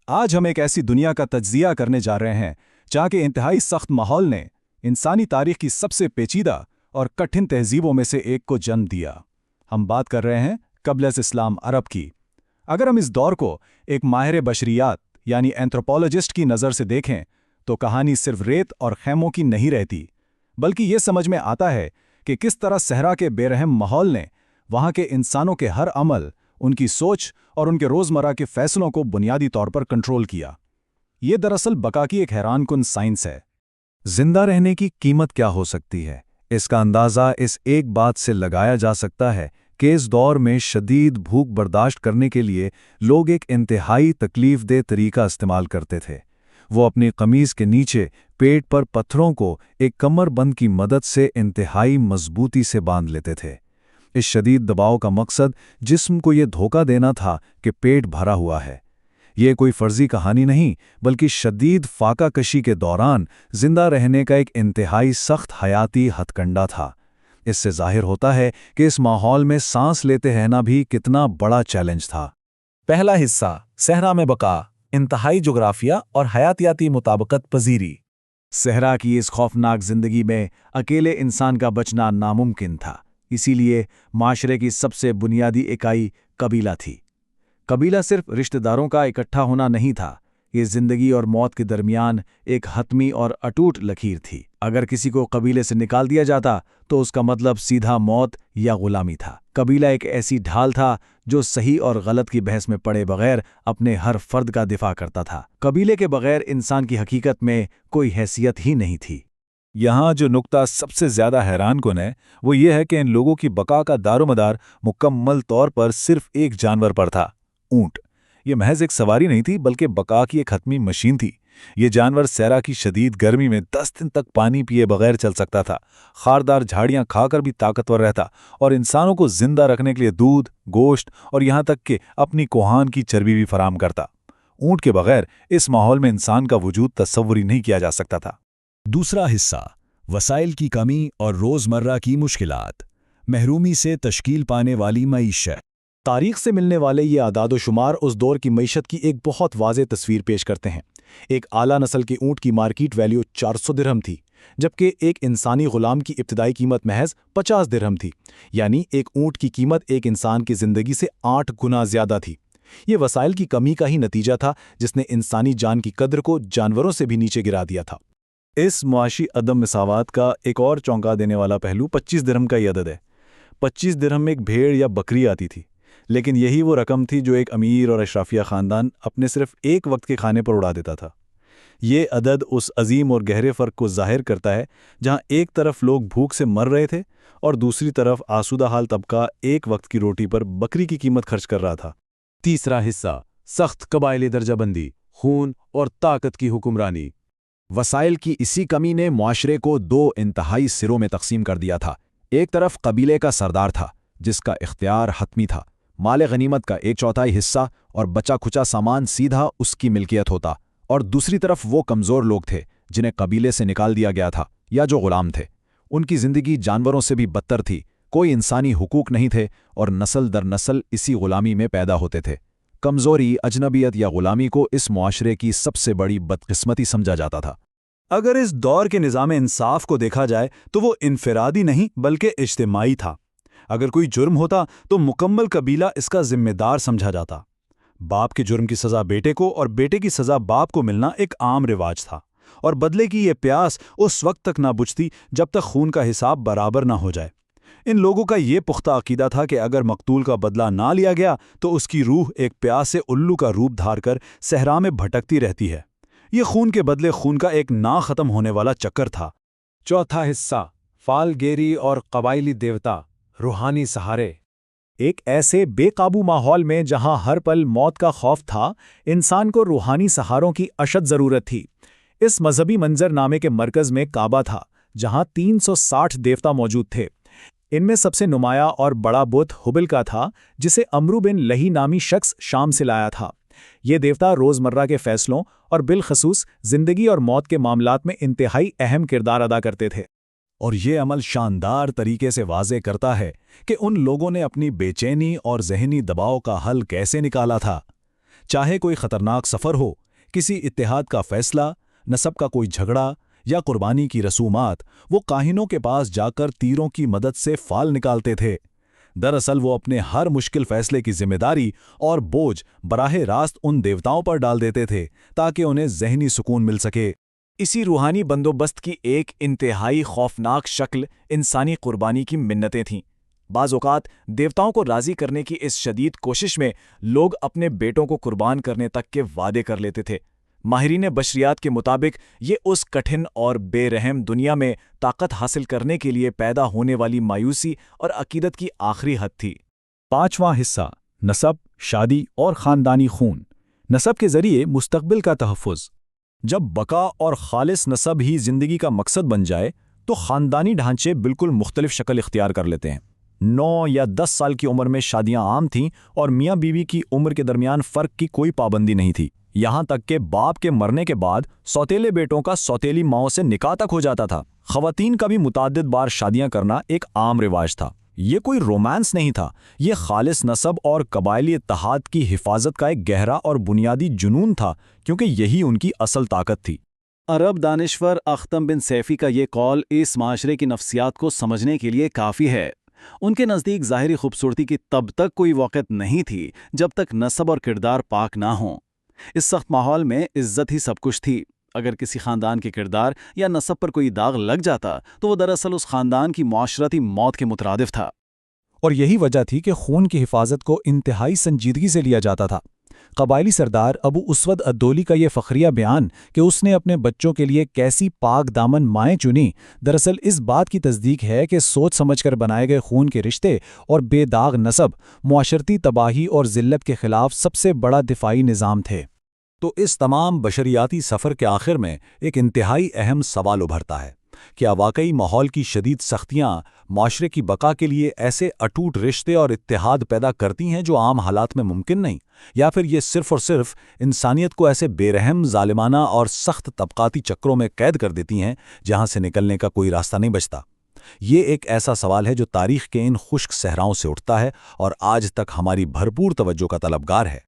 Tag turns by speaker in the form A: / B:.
A: آج ہم ایک ایسی دنیا کا تجزیہ کرنے جا رہے ہیں جہاں کے انتہائی سخت ماحول نے انسانی تاریخ کی سب سے پیچیدہ اور کٹھن تہذیبوں میں سے ایک کو جنم دیا۔ ہم بات کر رہے ہیں قبل از اسلام عرب کی۔ اگر ہم اس دور کو ایک ماہر بشریات یعنی اینتھروپولوجسٹ کی نظر سے دیکھیں تو کہانی صرف ریت اور خیموں کی نہیں رہتی، بلکہ یہ سمجھ میں آتا ہے کہ کس طرح صحرا کے بے رحم ماحول نے وہاں کے انسانوں کے ہر عمل، ان کی سوچ اور ان کے روزمرہ کے فیصلوں کو بنیادی طور پر کنٹرول کیا۔ یہ دراصل بقا کی ایک حیران کن سائنس ہے۔
B: زندہ رہنے کی قیمت کیا ہو سکتی ہے؟ اس کا اندازہ اس ایک بات سے لگایا جا سکتا ہے کہ اس دور میں شدید بھوک برداشت کرنے کے لیے لوگ ایک انتہائی تکلیف دہ طریقہ استعمال کرتے تھے۔ وہ اپنی قمیض کے نیچے پیٹ پر پتھروں کو ایک کمر بند کی مدد سے انتہائی مضبوطی سے باندھ لیتے تھے۔ اس شدید دباؤ کا مقصد جسم کو یہ دھوکہ دینا تھا کہ پیٹ بھرا ہوا ہے۔ یہ کوئی فرضی کہانی نہیں، بلکہ شدید فاقہ کشی کے دوران زندہ رہنے کا ایک انتہائی سخت حیاتی ہتھ کنڈا تھا۔ اس سے ظاہر ہوتا ہے کہ اس ماحول میں سانس لیتے رہنا بھی کتنا بڑا چیلنج تھا۔
C: پہلا حصہ، صحرا میں بقا، انتہائی جغرافیہ اور حیاتیاتی مطابقت پذیری۔
A: صحرا کی اس خوفناک زندگی میں اکیلے انسان کا بچنا ناممکن تھا، اسی لیے معاشرے کی سب سے بنیادی اکائی قبیلہ تھی۔ قبیلہ صرف رشتہ داروں کا اکٹھا ہونا نہیں تھا، یہ زندگی اور موت کے درمیان ایک حتمی اور اٹوٹ لکیر تھی۔ اگر کسی کو قبیلے سے نکال دیا جاتا تو اس کا مطلب سیدھا موت یا غلامی تھا۔ قبیلہ ایک ایسی ڈھال تھا جو صحیح اور غلط کی بحث میں پڑے بغیر اپنے ہر فرد کا دفاع کرتا تھا۔ قبیلے کے بغیر انسان کی حقیقت میں کوئی حیثیت ہی نہیں تھی۔
B: یہاں جو نقطہ سب سے زیادہ حیران کن ہے وہ یہ ہے کہ ان لوگوں کی بقا کا دارومدار مکمل طور پر صرف ایک جانور پر تھا، اونٹ۔ یہ محض ایک سواری نہیں تھی، بلکہ بقا کی ایک حتمی مشین تھی۔ یہ جانور صحرا کی شدید گرمی میں 10 دن تک پانی پیے بغیر چل سکتا تھا، خاردار جھاڑیاں کھا کر بھی طاقتور رہتا اور انسانوں کو زندہ رکھنے کے لیے دودھ، گوشت اور یہاں تک کہ اپنی کوہان کی چربی بھی فراہم کرتا۔ اونٹ کے بغیر اس ماحول میں انسان کا وجود تصور ہی نہیں کیا جا سکتا تھا۔
D: دوسرا حصہ، وسائل کی کمی اور روزمرہ کی مشکلات، محرومی سے تشکیل پانے والی معیشت۔
A: تاریخ سے ملنے والے یہ اعداد و شمار اس دور کی معیشت کی ایک بہت واضح تصویر پیش کرتے ہیں۔ ایک اعلیٰ نسل کی اونٹ کی مارکیٹ ویلیو 400 درہم تھی، جبکہ ایک انسانی غلام کی ابتدائی قیمت محض 50 درہم تھی، یعنی ایک اونٹ کی قیمت ایک انسان کی زندگی سے 8 گنا زیادہ تھی۔ یہ وسائل کی کمی کا ہی نتیجہ تھا جس نے انسانی جان کی قدر کو جانوروں سے بھی نیچے گرا دیا تھا۔
B: اس معاشی عدم مساوات کا ایک اور چونکا دینے والا پہلو 25 درہم کا یہ عدد ہے۔ 25 درہم میں ایک بھیڑ یا بکری آتی تھی، لیکن یہی وہ رقم تھی جو ایک امیر اور اشرافیہ خاندان اپنے صرف ایک وقت کے کھانے پر اڑا دیتا تھا۔ یہ عدد اس عظیم اور گہرے فرق کو ظاہر کرتا ہے جہاں ایک طرف لوگ بھوک سے مر رہے تھے اور دوسری طرف آسودہ حال طبقہ ایک وقت کی روٹی پر بکری کی قیمت خرچ کر رہا تھا۔
A: تیسرا حصہ، سخت قبائلی درجہ بندی، خون اور طاقت کی حکمرانی۔
D: وسائل کی اسی کمی نے معاشرے کو دو انتہائی سروں میں تقسیم کر دیا تھا۔ ایک طرف قبیلے کا سردار تھا جس کا اختیار حتمی تھا، مال غنیمت کا 1/4 حصہ اور بچا کھچا سامان سیدھا اس کی ملکیت ہوتا، اور دوسری طرف وہ کمزور لوگ تھے جنہیں قبیلے سے نکال دیا گیا تھا یا جو غلام تھے۔ ان کی زندگی جانوروں سے بھی بدتر تھی، کوئی انسانی حقوق نہیں تھے اور نسل در نسل اسی غلامی میں پیدا ہوتے تھے۔ کمزوری، اجنبیت یا غلامی کو اس معاشرے کی سب سے بڑی بدقسمتی سمجھا جاتا تھا۔
B: اگر اس دور کے نظام انصاف کو دیکھا جائے تو وہ انفرادی نہیں بلکہ اجتماعی تھا۔ اگر کوئی جرم ہوتا تو مکمل قبیلہ اس کا ذمہ دار سمجھا جاتا۔ باپ کے جرم کی سزا بیٹے کو اور بیٹے کی سزا باپ کو ملنا ایک عام رواج تھا، اور بدلے کی یہ پیاس اس وقت تک نہ بجھتی جب تک خون کا حساب برابر نہ ہو جائے۔ ان لوگوں کا یہ پختہ عقیدہ تھا کہ اگر مقتول کا بدلہ نہ لیا گیا تو اس کی روح ایک پیاسے الو کا روپ دھار کر صحرا میں بھٹکتی رہتی ہے۔ یہ خون کے بدلے خون کا ایک نہ ختم ہونے والا چکر تھا۔
A: چوتھا حصہ، فال گیری اور قبائلی دیوتا، روحانی سہارے۔ ایک ایسے بے قابو ماحول میں جہاں ہر پل موت کا خوف تھا، انسان کو روحانی سہاروں کی اشد ضرورت تھی۔ اس مذہبی منظر نامے کے مرکز میں کعبہ تھا، جہاں 360 دیوتا موجود تھے۔ ان میں سب سے نمایاں اور بڑا بت ہبل کا تھا، جسے عمرو بن لہی نامی شخص شام سے لایا تھا۔ یہ دیوتا روزمرہ کے فیصلوں اور بالخصوص زندگی اور موت کے معاملات میں انتہائی اہم کردار ادا کرتے تھے۔
D: اور یہ عمل شاندار طریقے سے واضح کرتا ہے کہ ان لوگوں نے اپنی بے چینی اور ذہنی دباؤ کا حل کیسے نکالا تھا۔
A: چاہے کوئی خطرناک سفر ہو، کسی اتحاد کا فیصلہ، نسب کا کوئی جھگڑا یا قربانی کی رسومات، وہ کاہنوں کے پاس جا کر تیروں کی مدد سے فال نکالتے تھے۔ دراصل وہ اپنے ہر مشکل فیصلے کی ذمہ داری اور بوجھ براہ راست ان دیوتاؤں پر ڈال دیتے تھے تاکہ انہیں ذہنی سکون مل سکے۔
B: اسی روحانی بندوبست کی ایک انتہائی خوفناک شکل انسانی قربانی کی منتیں تھیں۔ بعض اوقات دیوتاؤں کو راضی کرنے کی اس شدید کوشش میں لوگ اپنے بیٹوں کو قربان کرنے تک کے وعدے کر لیتے تھے۔ ماہرین بشریات کے مطابق یہ اس کٹھن اور بے رحم دنیا میں طاقت حاصل کرنے کے لیے پیدا ہونے والی مایوسی اور عقیدت کی آخری حد تھی۔
A: 5واں حصہ، نسب، شادی اور خاندانی خون۔ نسب کے ذریعے مستقبل کا تحفظ۔ جب بقا اور خالص نسب ہی زندگی کا مقصد بن جائے تو خاندانی ڈھانچے بالکل مختلف شکل اختیار کر لیتے ہیں۔ 9 یا 10 سال کی عمر میں شادیاں عام تھیں اور میاں بیوی کی عمر کے درمیان فرق کی کوئی پابندی نہیں تھی، یہاں تک کہ باپ کے مرنے کے بعد سوتیلے بیٹوں کا سوتیلی ماؤں سے نکاح تک ہو جاتا تھا۔ خواتین کا بھی متعدد بار شادیاں کرنا ایک عام رواج تھا۔ یہ کوئی رومانس نہیں تھا، یہ خالص نسب اور قبائلی اتحاد کی حفاظت کا ایک گہرا اور بنیادی جنون تھا، کیونکہ یہی ان کی اصل طاقت تھی۔ عرب دانشور اختم بن سیفی کا یہ قول اس معاشرے کی نفسیات کو سمجھنے کے لیے کافی ہے۔ ان کے نزدیک ظاہری خوبصورتی کی تب تک کوئی وقت نہیں تھی جب تک نسب اور کردار پاک نہ ہوں۔ اس سخت ماحول میں عزت ہی سب کچھ تھی۔ اگر کسی خاندان کے کردار یا نسب پر کوئی داغ لگ جاتا تو وہ دراصل اس خاندان کی معاشرتی موت کے مترادف تھا۔ اور یہی وجہ تھی کہ خون کی حفاظت کو انتہائی سنجیدگی سے لیا جاتا تھا۔ قبائلی سردار ابو اسود الدولی کا یہ فخریہ بیان کہ اس نے اپنے بچوں کے لیے کیسی پاک دامن مائیں چنی، دراصل اس بات کی تصدیق ہے کہ سوچ سمجھ کر بنائے گئے خون کے رشتے اور بے داغ نسب معاشرتی تباہی اور ذلت کے خلاف سب سے بڑا دفاعی نظام تھے۔
B: تو اس تمام بشریاتی سفر کے آخر میں ایک انتہائی اہم سوال ابھرتا ہے: کیا واقعی ماحول کی شدید سختیاں معاشرے کی بقا کے لیے ایسے اٹوٹ رشتے اور اتحاد پیدا کرتی ہیں جو عام حالات میں ممکن نہیں، یا پھر یہ صرف اور صرف انسانیت کو ایسے بے رحم، ظالمانہ اور سخت طبقاتی چکروں میں قید کر دیتی ہیں جہاں سے نکلنے کا کوئی راستہ نہیں بچتا؟ یہ ایک ایسا سوال ہے جو تاریخ کے ان خشک صحراؤں سے اٹھتا ہے اور آج تک ہماری بھرپور توجہ کا طلبگار ہے۔